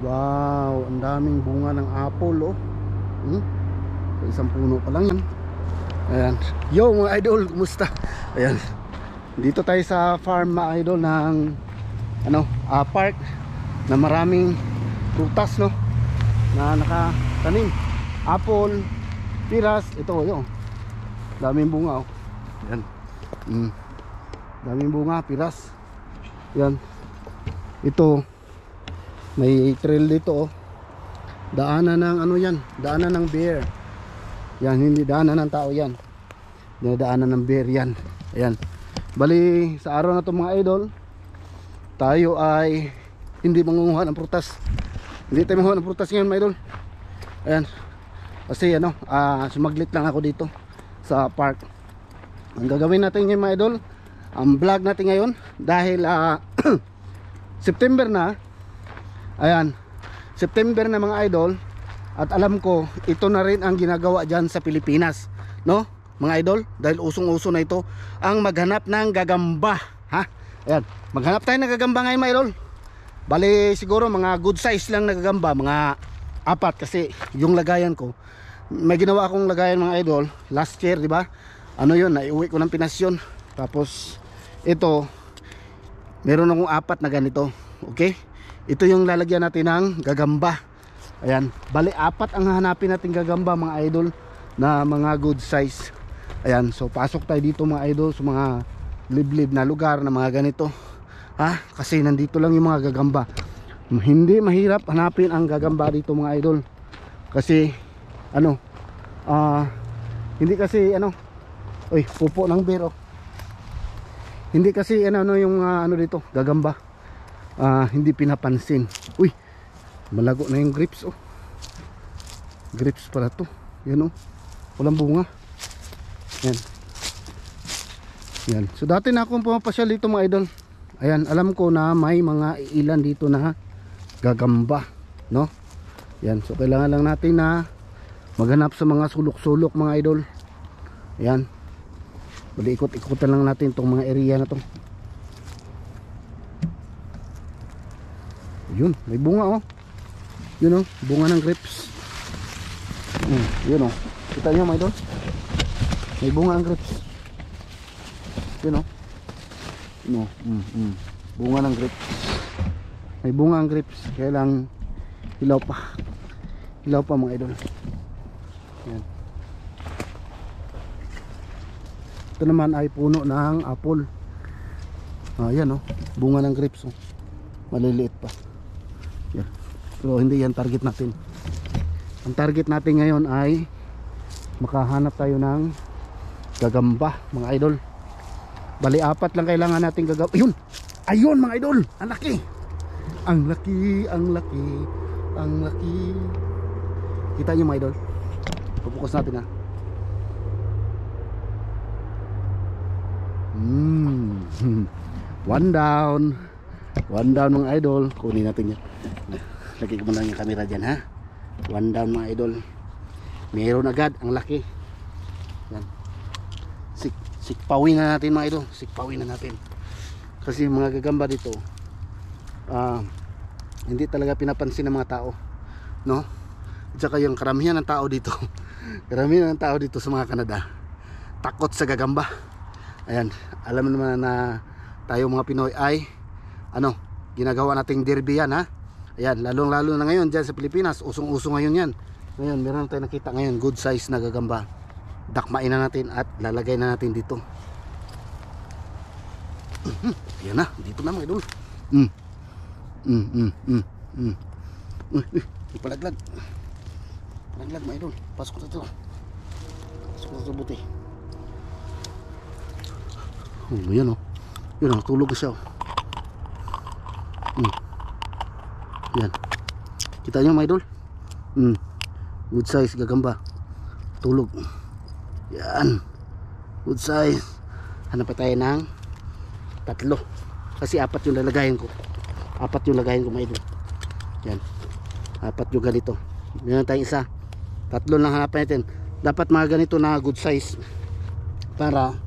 Wow, ang daming bunga ng apple oh. Hmm? So, isang puno pa lang yan. Ayan. Yo mga idol, kumusta? Ayan. Dito tayo sa farm mga idol ng park na maraming prutas no na nakatanim. Apple, piras, ito yo. Daming bunga oh. Ayan. Daming bunga, piras. Ayan. Ito may trail dito oh. Daanan ng yan, daanan ng bear. Yan, hindi daanan ng tao yan. Daanan ng bear yan. Ayan. Bali sa araw na to mga idol, tayo ay hindi mangunguha ng prutas. Hindi tayo mangunguha ng prutas ngayon mga idol. Ayan. Kasi sumaglit lang ako dito sa park. Ang gagawin natin ngayon mga idol, ang vlog natin ngayon dahil September na. Ayan, September na mga idol. At alam ko ito na rin ang ginagawa dyan sa Pilipinas, no mga idol, dahil usong-uso na ito ang maghanap ng gagamba, ha. Ayan, maghanap tayo ng gagamba ngayon mga idol. Bali siguro mga good size lang na gagamba, mga 4, kasi yung lagayan ko, may ginawa akong lagayan mga idol last year, di ba? Yun, naiuwi ko ng Pinas yun. Tapos ito, meron akong 4 na ganito. Okay, ito yung lalagyan natin ng gagamba. Ayan, bali 4 ang hahanapin natin gagamba mga idol, na mga good size. Ayan, so pasok tayo dito mga idol sa mga liblib na lugar na mga ganito, ha, kasi nandito lang yung mga gagamba. Hindi mahirap hanapin ang gagamba dito mga idol, kasi hindi kasi pupo ng bero. Hindi kasi yung dito gagamba, hindi pinapansin. Uy, malago na yung grapes oh. Grapes pala to. Yan oh, walang bunga. Yan. Yan. So dati na akong pumapasyal dito mga idol. Ayan, alam ko na may mga ilan dito na gagamba, no? Yan, so kailangan lang natin na maghanap sa mga sulok-sulok mga idol. Ayan. Bali ikot-ikotan lang natin tong mga area na to. Yun, may bunga oh. Yun oh, bunga ng grapes. Yun oh. Kita nyo mga idol, may bunga ang grapes. Yun oh. No, bunga ng grapes. May bunga ang grapes. Kaya lang hilaw pa. Hilaw pa mga idol. Yan. Ito naman ay puno ng apple. Yan oh, bunga ng grapes oh. Maliliit pa. Yan. Pero hindi yan target natin. Ang target natin ngayon ay makahanap tayo ng gagamba mga idol. Bali 4 lang kailangan natin gagamba. Ayun, ayun mga idol, ang laki. Ang laki, ang laki, ang laki. Kita nyo mga idol, pupukas natin ha. One down. One down mga idol. Kunin natin yan. Lagay ko muna yung camera dyan ha. One down mga idol. Meron agad, ang laki. Yan. Sikpawin na natin mga idol. Sikpawin na natin. Kasi mga gagamba dito hindi talaga pinapansin ng mga tao, no? At saka yung karamihan ng tao dito karamihan ng tao dito sa mga Canada takot sa gagamba. Ayan, alam naman na tayo mga Pinoy ay ginagawa nating derby yan ha. Ayan, lalong lalo na ngayon dyan sa Pilipinas, usong uso ngayon yan. Ngayon meron tayong nakita ngayon good size na gagamba. Dakmain na natin at lalagay na natin dito. Ayan na, dito na mga idol. Palaglag. Palaglag mga idol. Pasok ko dito. Pasok ko sa buti. Yan oh. Yun oh, tulog siya oh. Yan. Kita nyo mga idol. Good size gagamba. Tulog. Yan. Good size. Hanap pa tayo ng 3. Kasi 4 yung lalagayin ko. 4 yung lagayin ko mga idol. Yan. 4 yung ganito. Meron tayong isa. 3 lang hanapin natin. Dapat mga ganito na good size. Para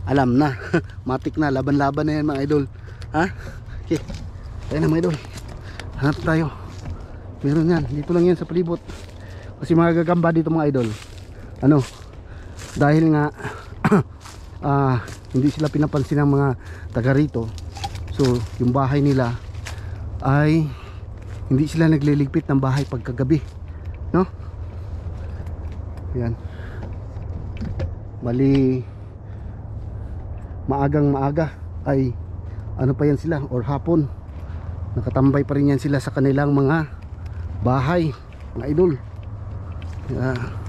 alam na. Matik na. Laban-laban na yan mga idol. Ha? Okay. Tayo na mga idol. Hanap tayo. Meron yan. Dito lang yan sa palibot. Kasi mga gagamba dito mga idol, ano, dahil nga hindi sila pinapansin ng mga taga rito. So yung bahay nila ay hindi sila nagliligpit ng bahay pagkagabi, no? Yan. Bali maagang maaga ay ano pa yan sila, or hapon nakatambay pa rin yan sila sa kanilang mga bahay mga idol.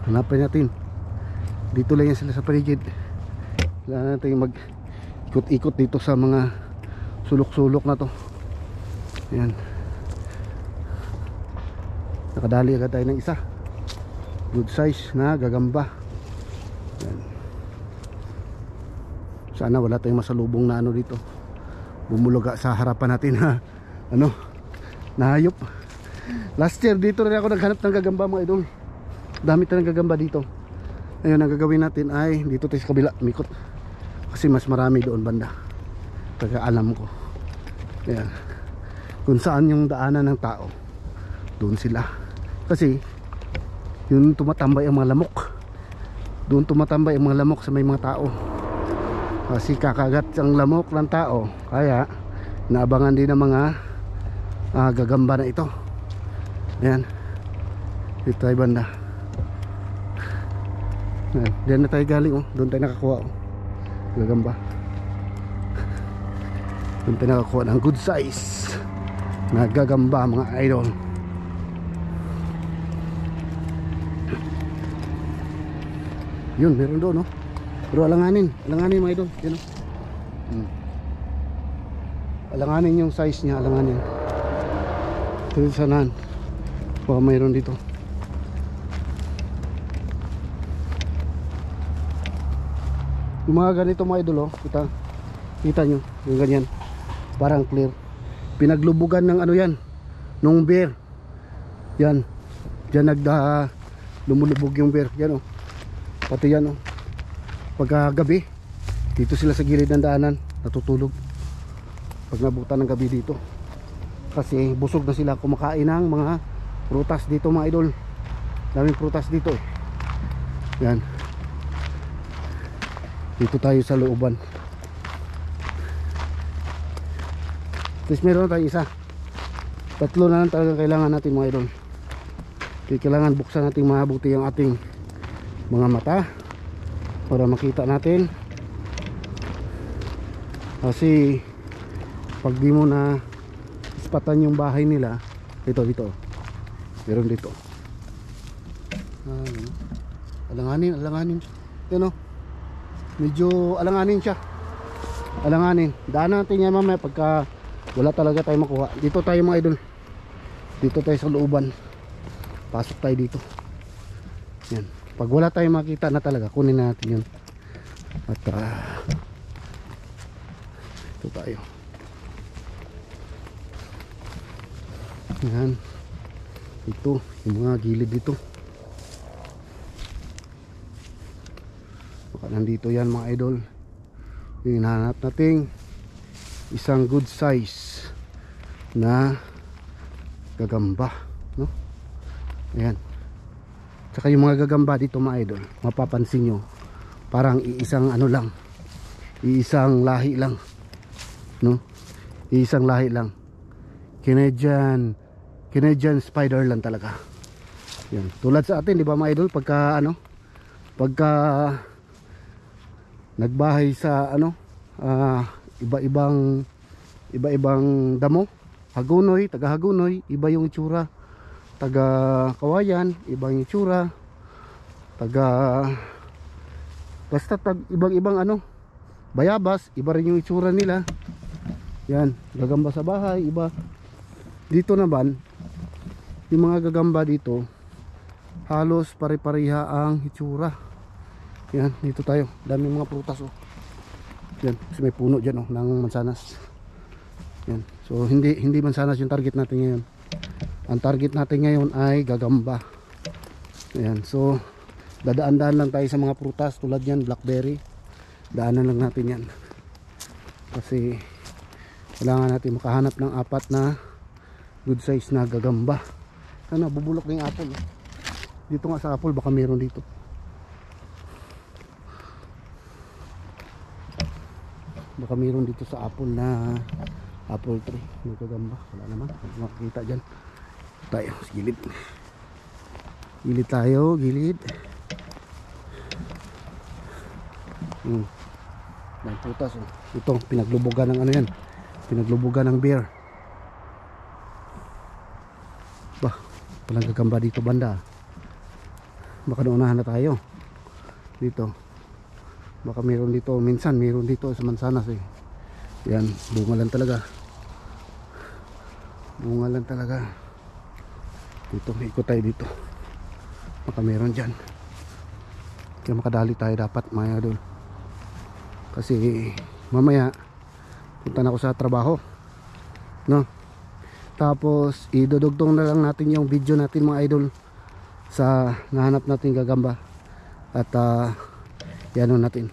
Hanapin natin. Dito lang yan sila sa paligid. Kailangan natin mag ikot-ikot dito sa mga sulok-sulok na to. Ayan. Nakadali agad tayo ng isa. Good size na gagamba. Ayan. Sana wala tayong masalubong na ano dito. Bumulaga sa harapan natin na ano, nahayop. Last year dito rin ako naghanap ng gagamba mga idol. Dami tayong gagamba dito. Ayun, ang gagawin natin ay dito tayo sa kabila, mikot. Kasi mas marami doon banda. Pagkaalam ko. Ayan. Kung saan yung daanan ng tao, doon sila. Kasi yun tumatambay ang mga lamok. Doon tumatambay ang mga lamok sa may mga tao. Kasi kakagat ang lamok ng tao. Kaya naabangan din ng mga gagamba na ito. Ayan. Dito tayo banda. Diyan na tayo galing, oh. Doon tayo nakakuha, oh. Gagamba. Doon tayo nakakuha ng good size na gagamba mga idol. Yun, meron doon, oh. Pero alanganin mga idol. Yun, oh. Alanganin yung size niya, alanganin. Ito sanahan. Baka mayroon dito. Yung mga ganito mga idol, oh, kita nyo yung ganyan, parang clear, pinaglubugan ng ano yan, nung bear. Yan, dyan lumulubog yung bear. Yan, oh, pati yan, oh. Pagka gabi dito sila sa gilid ng daanan natutulog pag nabutan ng gabi dito, kasi busog na sila kumakain ng mga prutas dito mga idol. Daming prutas dito, eh. Yan. Dito tayo sa looban. Tapos meron tayo isa. Tatlo na lang talaga kailangan natin mga idol. Kailangan buksan natin mabuti ang ating mga mata para makita natin. Kasi pag di mo na ispatan yung bahay nila, dito meron dito. Alanganin. Yan, oh. Medyo alanganin siya. Alanganin. Daan natin yan mamaya pagka wala talaga tayo makuha. Dito tayo mga idol. Dito tayo sa looban. Pasok tayo dito. Yan. Pag wala tayong makita na talaga, kunin natin yun. At ito tayo. Yan. Ito, yung mga gilid dito. Baka nandito yan mga idol. Yung hinahanap nating isang good size na gagamba, no? Ayan. Tsaka yung mga gagamba dito mga idol, mapapansin nyo, parang iisang ano lang, iisang lahi lang, no? Iisang lahi lang. Canadian spider lang talaga. Yan. Tulad sa atin, di ba mga idol, pagka nagbahay sa iba-ibang damo, Hagunoy, taga Hagunoy, iba yung itsura. Taga Kawayan, iba yung itsura. Basta ibang Bayabas, iba rin yung itsura nila. Yan, gagamba sa bahay, iba. Dito naman, yung mga gagamba dito, halos pare-pareha ang itsura. Yan, dito tayo. Daming mga prutas, oh. Yan, kasi may puno dyan, oh, ng mansanas. Yan. So hindi mansanas yung target natin ngayon. Ang target natin ngayon ay gagamba. Ayan. So dadaan-daan lang tayo sa mga prutas tulad yan, blackberry. Daanan lang natin yan. Kasi kailangan natin makahanap ng 4 na good size na gagamba. Ano, bubulok na yung apple. Dito nga sa apple, baka meron dito. Baka meron dito sa apple na apple tree. Nagkagamba. Wala naman. Makikita dyan. Tayo, gilid. Gilid tayo, gilid. May putas. Oh. Ito, pinaglubugan ng ano yan. Pinaglubugan ng beer. Bah, walang gagamba dito banda. Baka naunahan na tayo. Dito. Baka meron dito. Minsan meron dito sa mansanas eh. Yan, bunga lang talaga. Bunga lang talaga. Dito, ikot tayo dito. Baka meron dyan. Kaya makadali tayo dapat mga idol. Kasi mamaya punta na ako sa trabaho, no? Tapos idudugtong na lang natin yung video natin mga idol sa nahanap natin gagamba. At yan natin,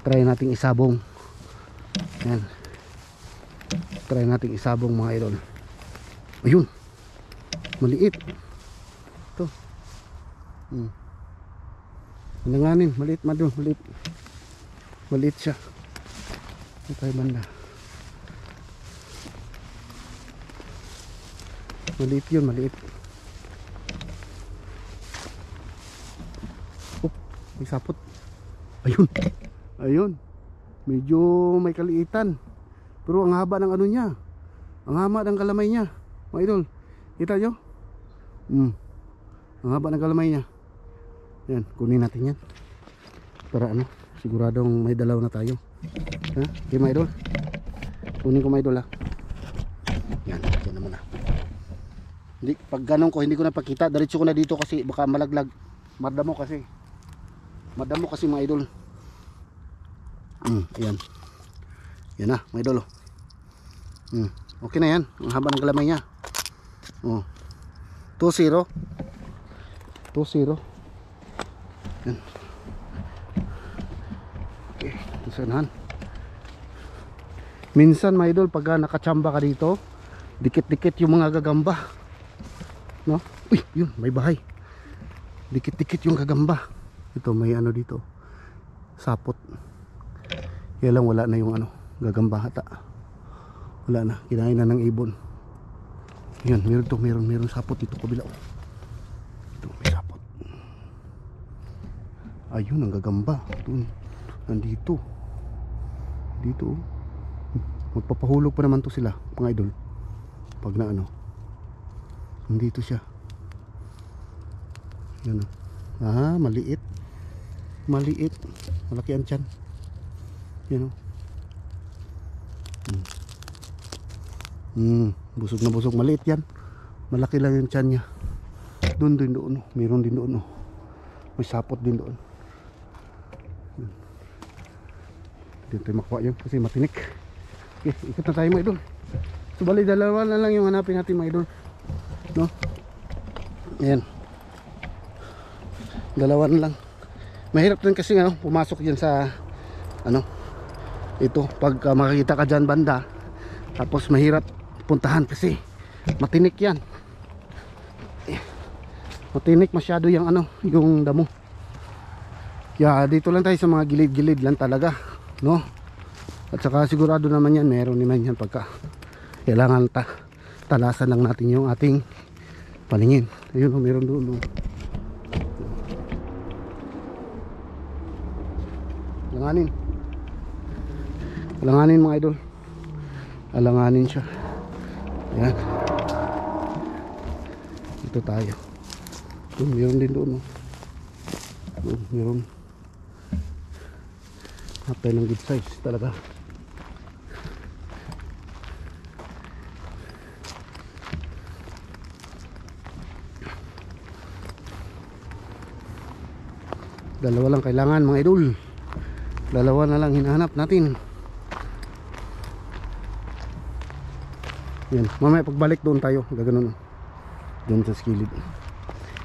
try nating isabong. Yan, try nating isabong mga idol. Ayun, maliit ito. Alanganin, maliit madol, maliit. Maliit siya. Ito tayo banda. Maliit yun, maliit. Oh, may sapot. Ayun. Ayun. Medyo may kaliitan. Pero ang haba ng ano niya. Ang haba ng kalamay niya. Mga idol, kita nyo? Ang haba ng kalamay niya. Yan, kunin natin yan. Para ano, siguradong may dalaw na tayo. Ha? Okay mga idol. Kunin ko mga idol ha. Yan, yan naman ha. Hindi, pag ganun ko, hindi ko napakita. Diretso ko na dito kasi baka malaglag. Madamo kasi. Madamo kasi mga idol. Yan. Yan na mga idol. Okay na yan. Ang haba ng galamay niya. 2-0. 2-0. Yan. Okay, sanahan. Minsan mga idol, pag nakachamba ka dito, dikit-dikit yung mga gagamba, no? Uy, yun, may bahay. Dikit-dikit yung gagamba. Ito, may ano dito, sapot. Kaya lang wala na yung ano, gagamba hata. Wala na, kinain na ng ibon. Yan, meron to, meron sapot dito kabila. Ito, may sapot. Ayun, ang gagamba. Ito, nandito. Dito. Magpapahulog pa naman to sila, mga idol. Pag na ano. Nandito siya. Yan. Maliit. Maliit. Malaki ang tiyan. Yan o. Busog na busog. Maliit yan. Malaki lang yung tiyan niya. Doon. Meron din doon. May sapot din doon. Hindi tayo makuha yun kasi matinik. Okay, ikot na tayo mga idol. So bali dalawa na lang yung hanapin natin mga idol, no? Ayan, dalawa na lang. Mahirap din kasi ano, pumasok yan sa ano, ito pag makikita ka dyan banda. Tapos mahirap puntahan kasi matinik yan. Matinik masyado yung ano, yung damo. Kaya dito lang tayo sa mga gilid-gilid lang talaga, no? At saka sigurado naman yan, meron naman yan pagka kailangan talasan lang natin yung ating paningin. Ayun, meron doon. Alanganin. Alanganin mga idol. Alanganin siya. Ayan. Ito tayo. Doon, meron din doon. Doon, meron. Hapay ng good size talaga. Dalawa lang kailangan mga idol. Dalawa na lang hinahanap natin. Yan, mamaya pagbalik doon tayo, gaganon. Doon sa skilid.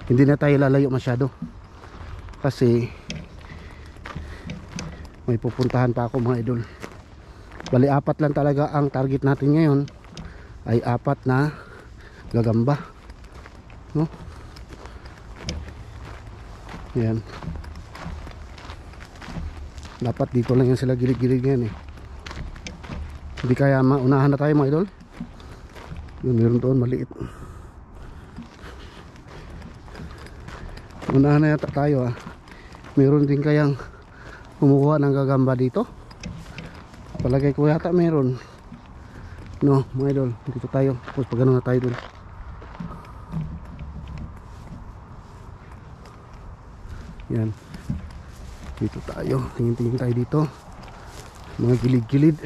Hindi na tayo lalayo masyado. Kasi may pupuntahan pa ako mga idol. Bali 4 lang talaga ang target natin ngayon. Ay 4 na gagamba. no? Yan. Dapat dito lang yan sila gilid-gilid yan eh. Hindi kaya maunahan na tayo mga idol. Yun, meron doon maliit. Unahan na yata tayo ah. Meron din kayang kumukuha ng gagamba dito. Palagay ko yata meron. No mga idol, dito tayo. Tapos pag ano na tayo dun. Yan. Dito tayo. Tingin-tingin tayo dito. Mga gilid-gilid.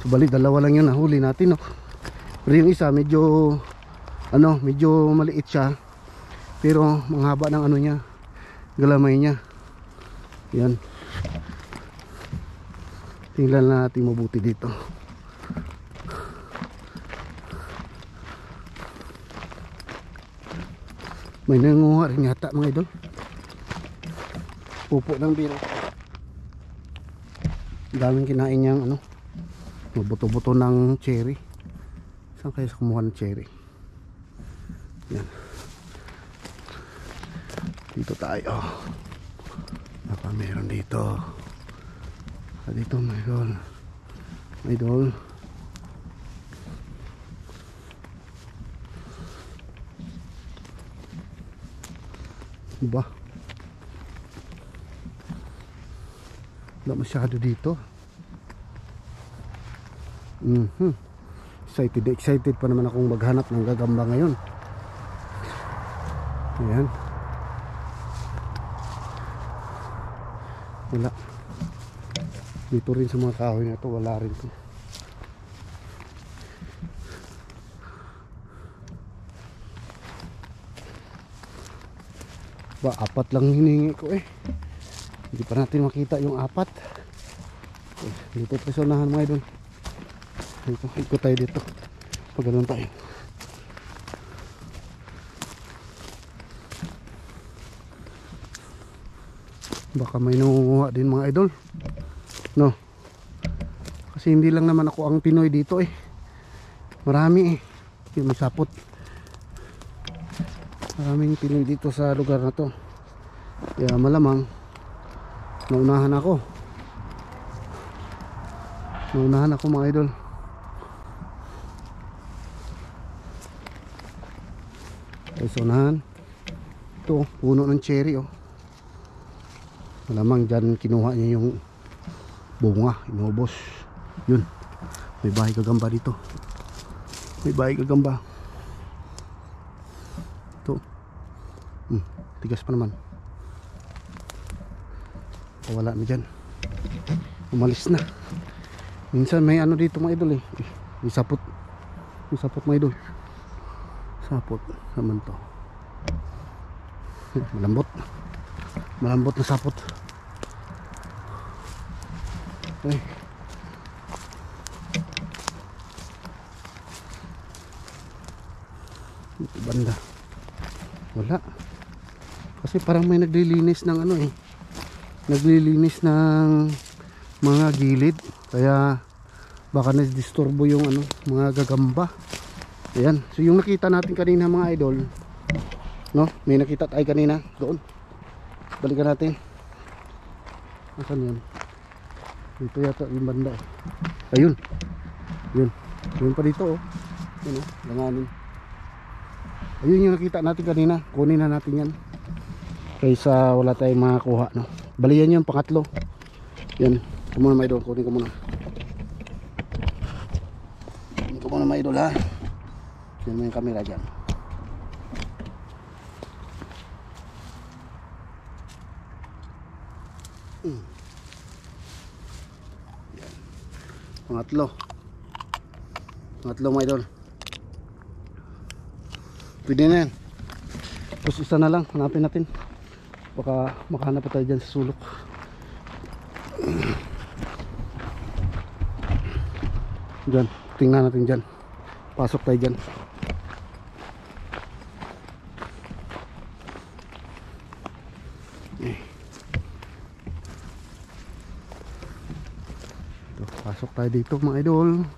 Subalit dalawa lang yun nahuli natin, no? Pero yung isa medyo medyo maliit siya. Pero manghaba ng ano niya, galamay niya. Yan. Tingnan natin mabuti dito. May nanguha rin yata mga idol. Pupo ng biro. Daming kinain niyang buto-buto ng cherry. Saan kayo kumuha ng cherry? Yan. Dito tayo. Baka meron dito. Dito my idol. My idol. Ba? Wala masyado dito. Excited pa naman akong maghanap ng gagamba ngayon. Ayan. Wala. Dito rin sa mga kahoy na ito, wala rin to. Ba, apat lang hiningi ko eh. Hindi pa natin makita yung apat. Dito tayo sa unahan mga idol. Dito, ikot tayo dito. Pag ganun tayo. Baka may nangunguha din mga idol, no? Kasi hindi lang naman ako ang Pinoy dito eh. Marami eh. Yung may sapot. Maraming Pinoy dito sa lugar na to. Kaya malamang naunahan ako. Naunahan ako mga idol. Ay sa unahan. Ito, puno ng cherry oh. Malamang dyan kinuha niya yung bunga, inubos. Yun, may bahay gagamba dito. May bahay gagamba. Ito. Tigas pa naman. Wala na dyan. Umalis na. Minsan may ano dito mga idol eh. May sapot. May sapot mga idol. Sapot naman to. Malambot. Malambot na sapot. Ay. Ito banda. Wala. Kasi parang may naglilinis ng ano eh. Naglilinis ng mga gilid. Kaya baka na-disturbo yung mga gagamba. Ayan. So yung nakita natin kanina mga idol, no? May nakita tayo kanina doon. Balikan natin. Asan yun? Dito yata yung banda eh. Ayun. Yun. Yun pa dito oh. Yun oh. Langanin. Ayun yung nakita natin kanina. Kunin na natin yan. Kaysa wala tayong makakuha, no? Baliyan yung pangatlo. Yan. Kumuna mga idol. Kunin ko muna. Kunin ko muna mga idol ha. Yan mo yung camera dyan. Yan. Pangatlo. Pangatlo mga idol. Pwede na yan. Tapos isa na lang. Hanapin natin. Baka makahanap pa tayo dyan sa sulok. Dyan. Tingnan natin dyan. Pasok tayo dyan. Ito, pasok tayo dito mga idol.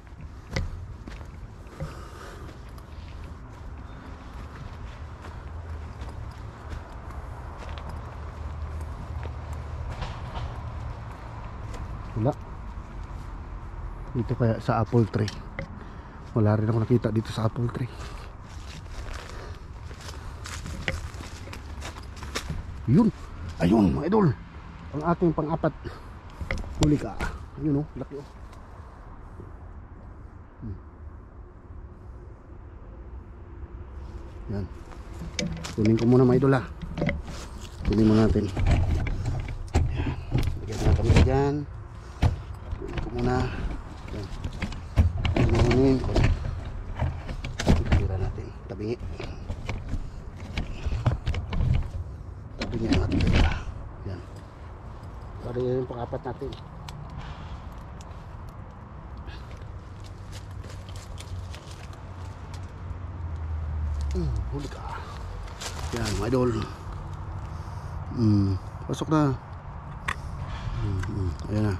Dito kaya sa apple tree. Wala rin ako nakita dito sa apple tree. Yun. Ayun mga idol. Ang ating pang-apat. Huli ka. Ayun oh, laki oh. Yan. Kunin ko muna mga idol ha. Kunin mo natin. Yan. Bigyan na kami dyan. Kunin ko muna. Yan. Kunin ko. Tira natin. Tabingi. Tabingi ang ating tira. Yan. Para yan yung pang-apat natin. Huli ka. Yan mga idol. Pasok na. Ayan na.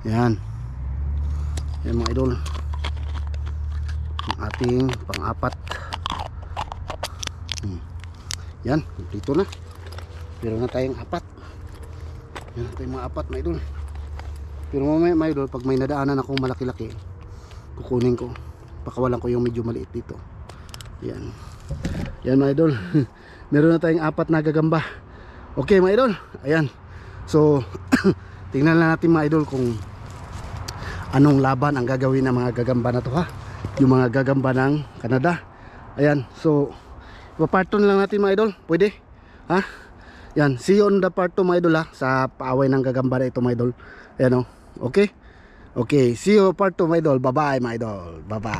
Yan. Yan mga idol. Ang ating pang-apat. Yan. Kompleto na. Pero na tayong apat. Yan na tayong mga apat mga idol. Pero mamaya mga idol, pag may nadaanan akong malaki-laki, kukunin ko. Pakawalan ko yung medyo maliit dito. Yan. Yan mga idol. Meron na tayong apat na gagamba. Okay mga idol. Ayan. So tingnan lang natin mga idol kung anong laban ang gagawin ng mga gagamba na to ha. Yung mga gagamba ng Canada. Ayan. So ipaparton lang natin mga idol. Pwede? Ha? Yan. See you on the part 2 mga idol ha. Sa paaway ng gagamba na ito mga idol. Ayan o. Okay? Okay. See you part 2 mga idol. Bye bye mga idol. Bye bye.